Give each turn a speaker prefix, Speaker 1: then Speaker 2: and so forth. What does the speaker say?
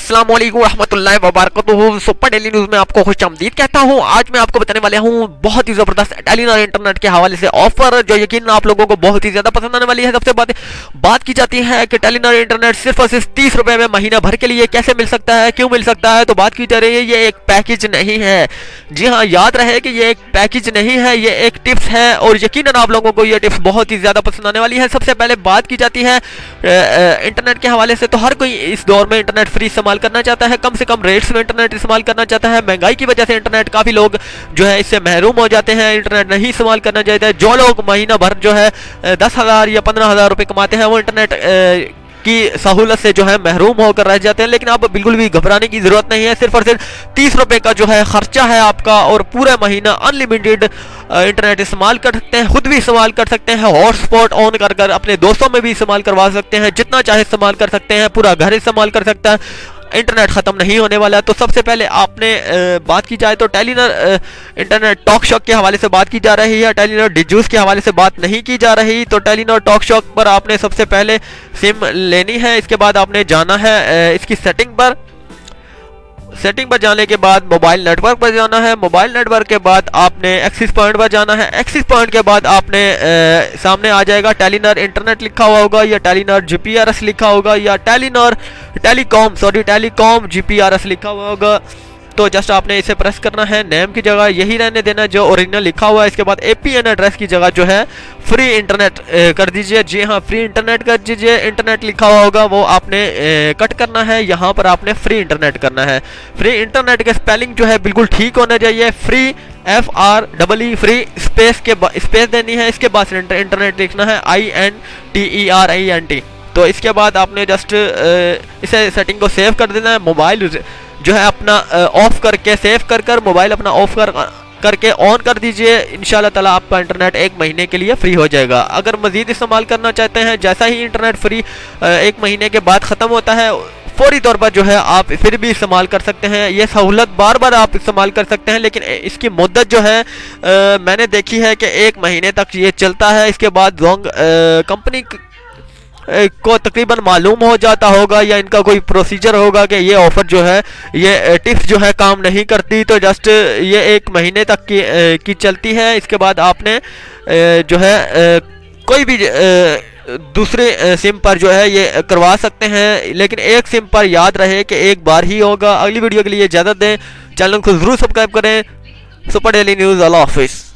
Speaker 1: अस्सलाम वालेकुम रहमतुल्लाहि व बरकातुहू। सुपर डेली न्यूज में आपको खुशामदीद कहता हूं। आज मैं आपको बताने वाला हूं बहुत ही जबरदस्त टेलीनॉर इंटरनेट के हवाले से ऑफर, जो यकीन आप लोगों को बहुत ही ज्यादा पसंद आने वाली है। सबसे बात की जाती है कि टेलीनॉर इंटरनेट सिर्फ और सिर्फ 30 रुपए में महीना भर के लिए कैसे मिल सकता है, क्यों मिल सकता है। तो बात की जा रही है, ये एक पैकेज नहीं है। जी हाँ, याद रहे कि ये एक पैकेज नहीं है, ये एक टिप्स है और यकीनन आप लोगों को ये टिप्स बहुत ही ज्यादा पसंद आने वाली है। सबसे पहले बात की जाती है इंटरनेट के हवाले से, तो हर कोई इस दौर में इंटरनेट फ्री इस्तेमाल करना चाहता है, कम से कम रेट्स में इंटरनेट इस्तेमाल करना चाहता है। महंगाई की वजह से इंटरनेट काफी लोग जो है इससे महरूम हो जाते हैं, इंटरनेट नहीं इस्तेमाल करना चाहते हैं। जो लोग महीना भर जो है 10,000 या 15,000 रुपए कमाते हैं, वो इंटरनेट की सहूलत से जो है महरूम होकर रह जाते हैं। लेकिन अब बिल्कुल भी घबराने की जरूरत नहीं है। सिर्फ और सिर्फ 30 रुपए का जो है खर्चा है आपका और पूरा महीना अनलिमिटेड इंटरनेट इस्तेमाल कर सकते हैं, खुद भी इस्तेमाल कर सकते हैं, हॉटस्पॉट ऑन कर कर अपने दोस्तों में भी इस्तेमाल करवा सकते हैं, जितना चाहे इस्तेमाल कर सकते हैं, पूरा घर इस्तेमाल कर सकता है। इंटरनेट खत्म नहीं होने वाला। तो सबसे पहले आपने बात की जाए तो टेलीनॉर इंटरनेट टॉक शॉक के हवाले से बात की जा रही है, टेलीनॉर डिजूस के हवाले से बात नहीं की जा रही। तो टेलीनॉर टॉक शॉक पर आपने सबसे पहले सिम लेनी है, इसके बाद आपने जाना है इसकी सेटिंग पर जाने के बाद मोबाइल नेटवर्क पर जाना है, मोबाइल नेटवर्क के बाद आपने एक्सिस पॉइंट पर जाना है, एक्सिस पॉइंट के बाद आपने सामने आ जाएगा टेलीनॉर इंटरनेट लिखा हुआ होगा या टेलीनॉर जीपीआरएस लिखा होगा या टेलीकॉम जीपीआरएस लिखा हुआ होगा। तो जस्ट आपने इसे प्रेस करना है, नेम की जगह यही रहने देना जो ओरिजिनल लिखा हुआ है। इसके बाद एपीएन एड्रेस की जगह जो है फ्री इंटरनेट कर दीजिए। जी हाँ, फ्री इंटरनेट कर दीजिए। इंटरनेट लिखा हुआ होगा वो आपने कट करना है, यहाँ पर आपने फ्री इंटरनेट करना है। फ्री इंटरनेट के स्पेलिंग जो है बिल्कुल ठीक होना चाहिए, फ्री FREE फ्री स्पेस देनी है। इसके बाद इंटरनेट लिखना है INTERNET। तो इसके बाद आपने जस्ट इसे सेटिंग को सेव कर देना है। मोबाइल जो है अपना ऑफ करके सेव कर मोबाइल अपना ऑफ करके ऑन कर दीजिए। इंशाल्लाह ताला आपका इंटरनेट 1 महीने के लिए फ्री हो जाएगा। अगर मजीद इस्तेमाल करना चाहते हैं, जैसा ही इंटरनेट फ्री 1 महीने के बाद ख़त्म होता है, फौरी तौर पर जो है आप फिर भी इस्तेमाल कर सकते हैं। ये सहूलत बार बार आप इस्तेमाल कर सकते हैं, लेकिन इसकी मुद्दत जो है मैंने देखी है कि 1 महीने तक ये चलता है। इसके बाद कंपनी को तकरीबन मालूम हो जाता होगा या इनका कोई प्रोसीजर होगा कि ये ऑफर जो है, ये टिप्स जो है काम नहीं करती। तो जस्ट ये 1 महीने तक की चलती है। इसके बाद आपने जो है कोई भी दूसरे सिम पर जो है ये करवा सकते हैं, लेकिन एक सिम पर याद रहे कि एक बार ही होगा। अगली वीडियो के लिए इजाज़त दें, चैनल को जरूर सब्सक्राइब करें। सुपर डेली न्यूज़, अल्लाह हाफिज़।